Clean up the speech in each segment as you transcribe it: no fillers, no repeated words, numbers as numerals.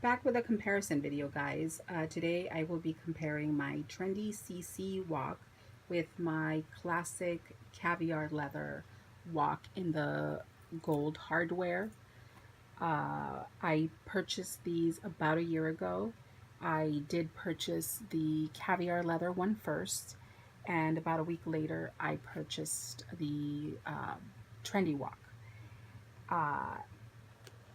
Back with a comparison video, guys. Today I will be comparing my Trendy CC Woc with my classic caviar leather Woc in the gold hardware. I purchased these about a year ago. I did purchase the caviar leather one first, and about a week later I purchased the Trendy Woc. Uh,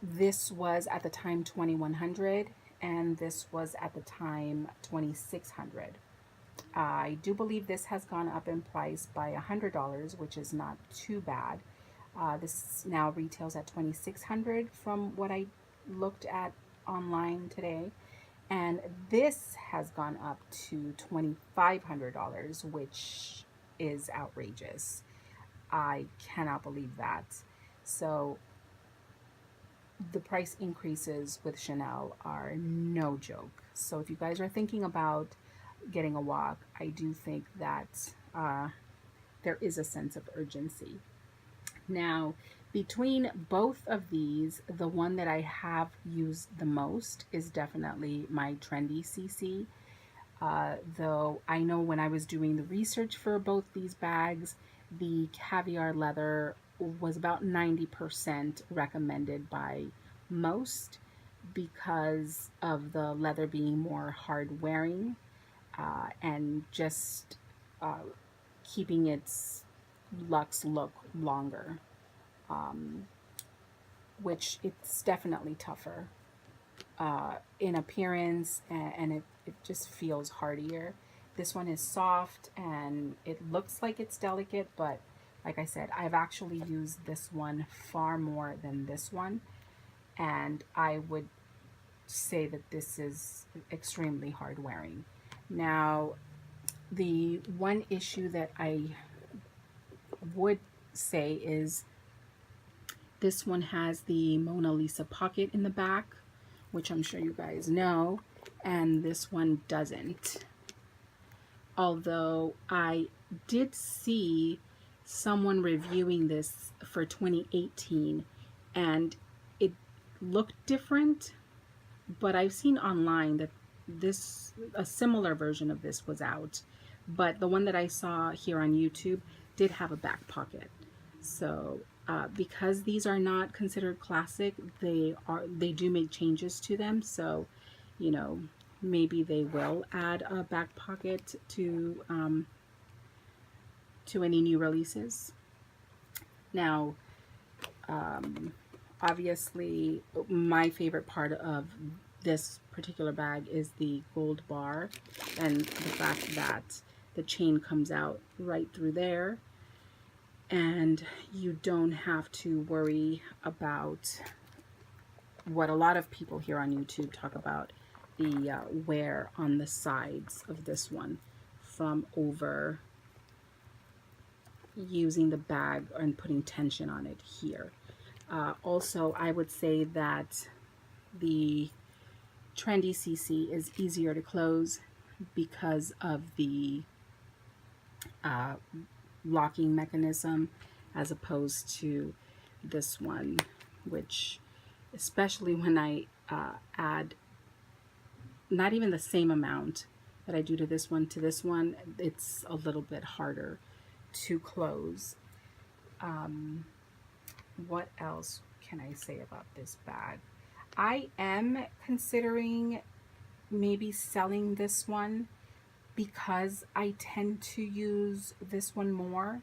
This was at the time 2100 and this was at the time 2600. I do believe this has gone up in price by $100, which is not too bad. This now retails at 2600 from what I looked at online today. And this has gone up to $2,500, which is outrageous. I cannot believe that. So the price increases with Chanel are no joke. So if you guys are thinking about getting a Woc, I do think that there is a sense of urgency. Now, between both of these, the one that I have used the most is definitely my Trendy CC. Though I know when I was doing the research for both these bags, the caviar leather was about 90% recommended by most because of the leather being more hard wearing and just uh, keeping its luxe look longer, um, which it's definitely tougher in appearance, and it just feels hardier. This one is soft and it looks like it's delicate, but like I said, I've actually used this one far more than this one, and I would say that this is extremely hard wearing. Now, the one issue that I would say is this one has the Mona Lisa pocket in the back, which I'm sure you guys know, and this one doesn't. Although I did see someone reviewing this for 2018 and it looked different, but I've seen online that a similar version of this was out, but the one that I saw here on YouTube did have a back pocket. So because these are not considered classic, they do make changes to them. So, you know, maybe they will add a back pocket to any new releases. Now, obviously, my favorite part of this particular bag is the gold bar and the fact that the chain comes out right through there, and you don't have to worry about what a lot of people here on YouTube talk about, the wear on the sides of this one from over using the bag and putting tension on it here. Also, I would say that the Trendy CC is easier to close because of the uh, locking mechanism as opposed to this one, which especially when I add not even the same amount that I do to this one, it's a little bit harder to close. What else can I say about this bag? I am considering maybe selling this one because I tend to use this one more,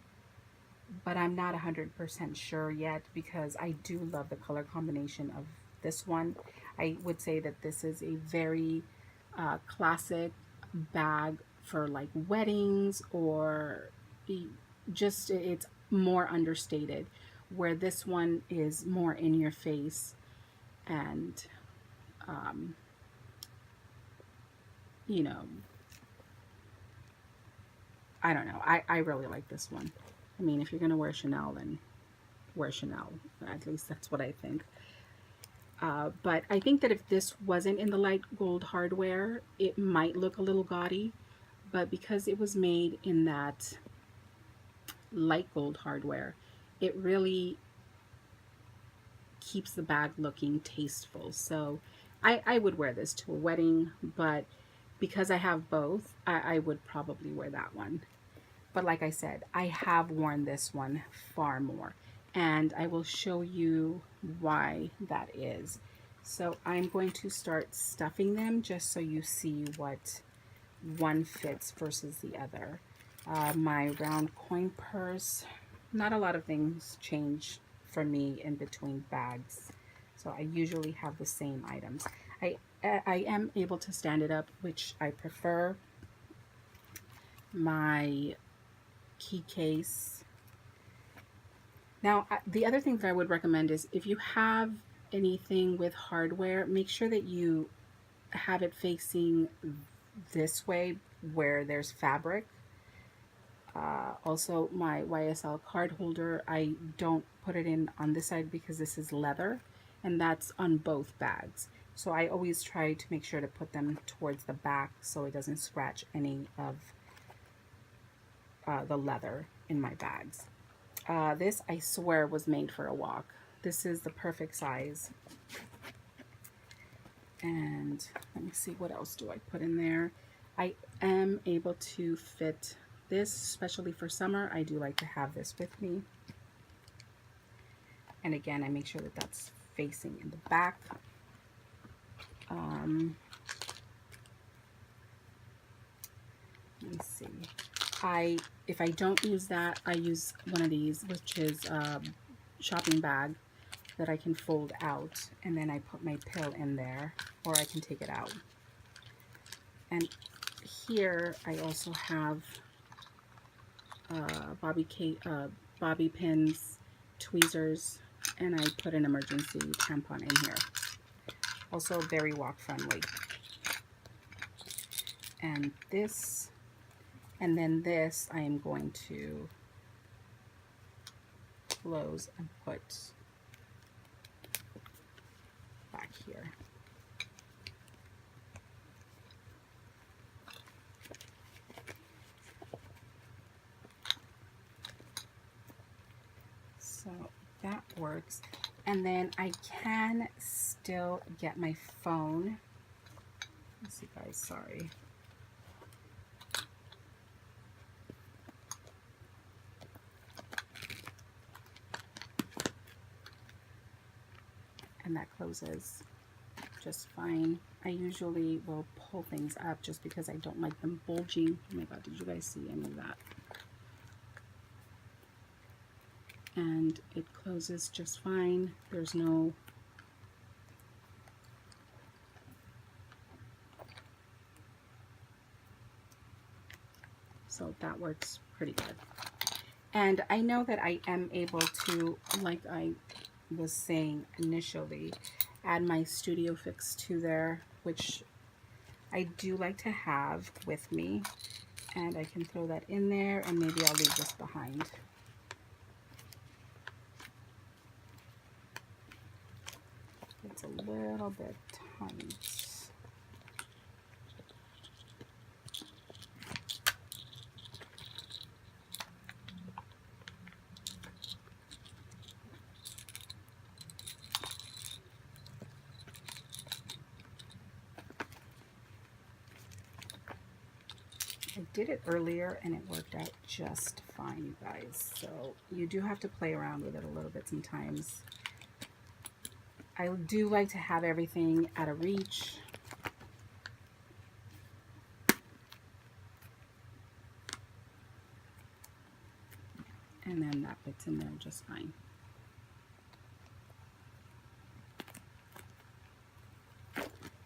but I'm not 100% sure yet because I do love the color combination of this one. I would say that this is a very classic bag for like weddings or just it's more understated, where this one is more in your face and um, you know, I don't know. I really like this one. I mean, if you're gonna wear Chanel, then wear Chanel. At least that's what I think. But I think that if this wasn't in the light gold hardware, it might look a little gaudy. But because it was made in that light gold hardware, it really keeps the bag looking tasteful. So I would wear this to a wedding, but because I have both, I would probably wear that one. But like I said, I have worn this one far more, and I will show you why that is. So I'm going to start stuffing them just so you see what one fits versus the other. My round coin purse, not a lot of things change for me in between bags. So I usually have the same items. I am able to stand it up, which I prefer. My key case. Now, the other thing that I would recommend is if you have anything with hardware, make sure that you have it facing this way where there's fabric. Also, my YSL card holder, I don't put it in on this side because this is leather, and that's on both bags. So I always try to make sure to put them towards the back so it doesn't scratch any of the leather in my bags. This, I swear, was made for a walk. This is the perfect size. And let me see, what else do I put in there? I am able to fit this, especially for summer. I do like to have this with me. And again, I make sure that that's facing in the back. Let me see. If I don't use that, I use one of these, which is a shopping bag that I can fold out, and then I put my pill in there, or I can take it out. And here I also have bobby pins, tweezers, and I put an emergency tampon in here. Also very walk friendly. And this, and then this I am going to close and put back here. So that works. And then I can still get my phone. Let's see, guys, sorry. And that closes just fine. I usually will pull things up just because I don't like them bulging. Oh my God, did you guys see any of that? And it closes just fine. There's no so that works pretty good. And I know that I am able to, like I was saying initially, add my Studio Fix to there, which I do like to have with me, and I can throw that in there, and maybe I'll leave this behind. It's a little bit tight. I did it earlier and it worked out just fine, you guys. So you do have to play around with it a little bit sometimes. I do like to have everything out of reach. And then that fits in there just fine.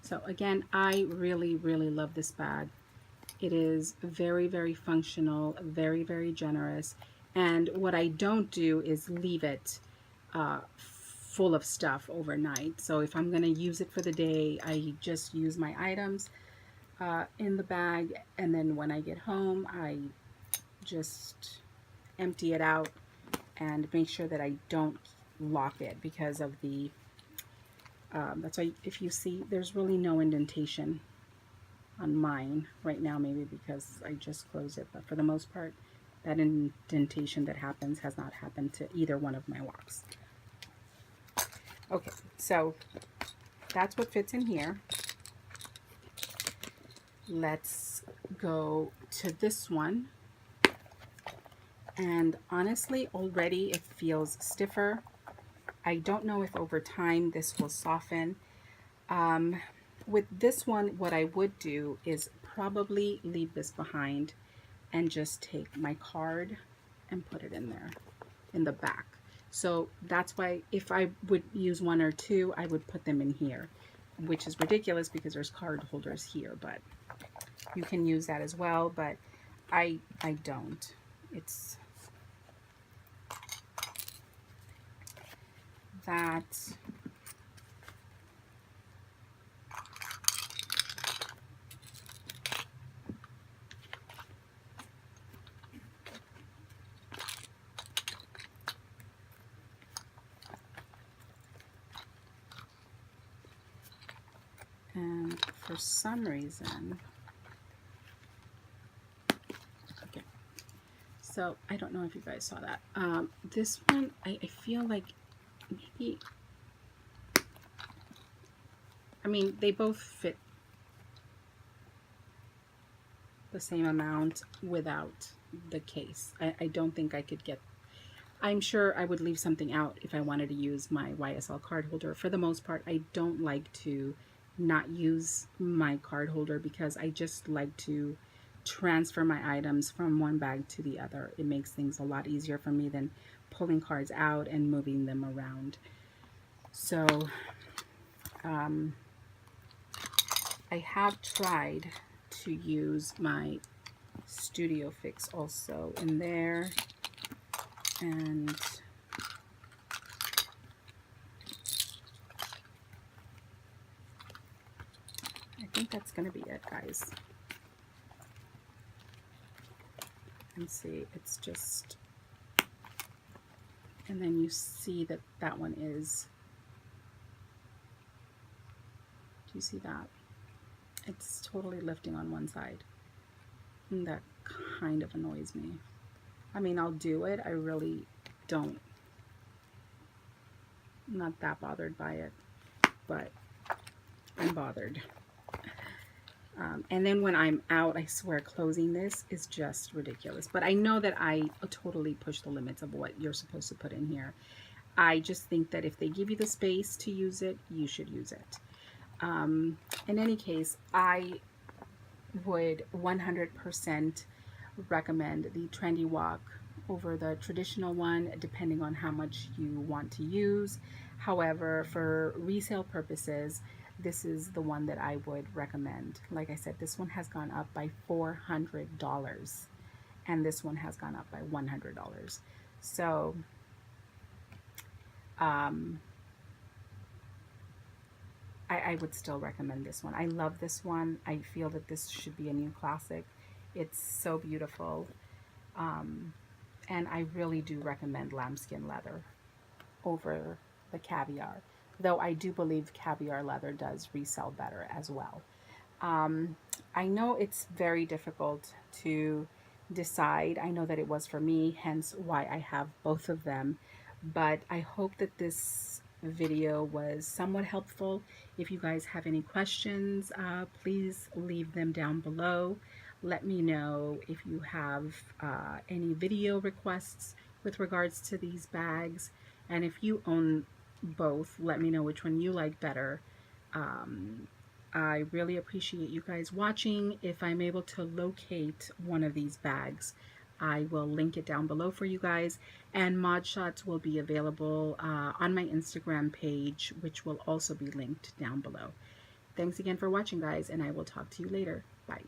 So again, I really, really love this bag. It is very, very functional, very, very generous. And what I don't do is leave it full of stuff overnight. So if I'm going to use it for the day, I just use my items in the bag. And then when I get home, I just empty it out and make sure that I don't lock it because of the, that's why if you see, there's really no indentation on mine right now, maybe because I just closed it, but for the most part, that indentation that happens has not happened to either one of my wocs. Okay, so that's what fits in here. Let's go to this one. And honestly, already it feels stiffer. I don't know if over time this will soften. With this one, what I would do is probably leave this behind and just take my card and put it in there in the back. So that's why if I would use one or two, I would put them in here, which is ridiculous because there's card holders here, but you can use that as well, but I don't. It's that. And for some reason, okay, so I don't know if you guys saw that. This one, I feel like maybe, I mean, they both fit the same amount without the case. I don't think I could get, I'm sure I would leave something out if I wanted to use my YSL card holder. For the most part, I don't like to not use my card holder because I just like to transfer my items from one bag to the other. It makes things a lot easier for me than pulling cards out and moving them around. So I have tried to use my Studio Fix also in there, and I think that's going to be it, guys. And see, it's just, and then you see that that one is, do you see that? It's totally lifting on one side, and that kind of annoys me. I mean, I'll do it. I really don't, I'm not that bothered by it, but I'm bothered. And then when I'm out, I swear closing this is just ridiculous. But I know that I totally push the limits of what you're supposed to put in here. I just think that if they give you the space to use it, you should use it. In any case, I would 100% recommend the Trendy Woc over the traditional one, depending on how much you want to use. However, for resale purposes, this is the one that I would recommend. Like I said, this one has gone up by $400 and this one has gone up by $100. So I would still recommend this one. I love this one. I feel that this should be a new classic. It's so beautiful. And I really do recommend lambskin leather over the caviar, though I do believe caviar leather does resell better as well. I know it's very difficult to decide. I know that it was for me, hence why I have both of them, but I hope that this video was somewhat helpful. If you guys have any questions, please leave them down below. Let me know if you have any video requests with regards to these bags, and if you own both, let me know which one you like better. I really appreciate you guys watching. If I'm able to locate one of these bags, I will link it down below for you guys, and mod shots will be available on my Instagram page, which will also be linked down below. Thanks again for watching, guys, and I will talk to you later. Bye.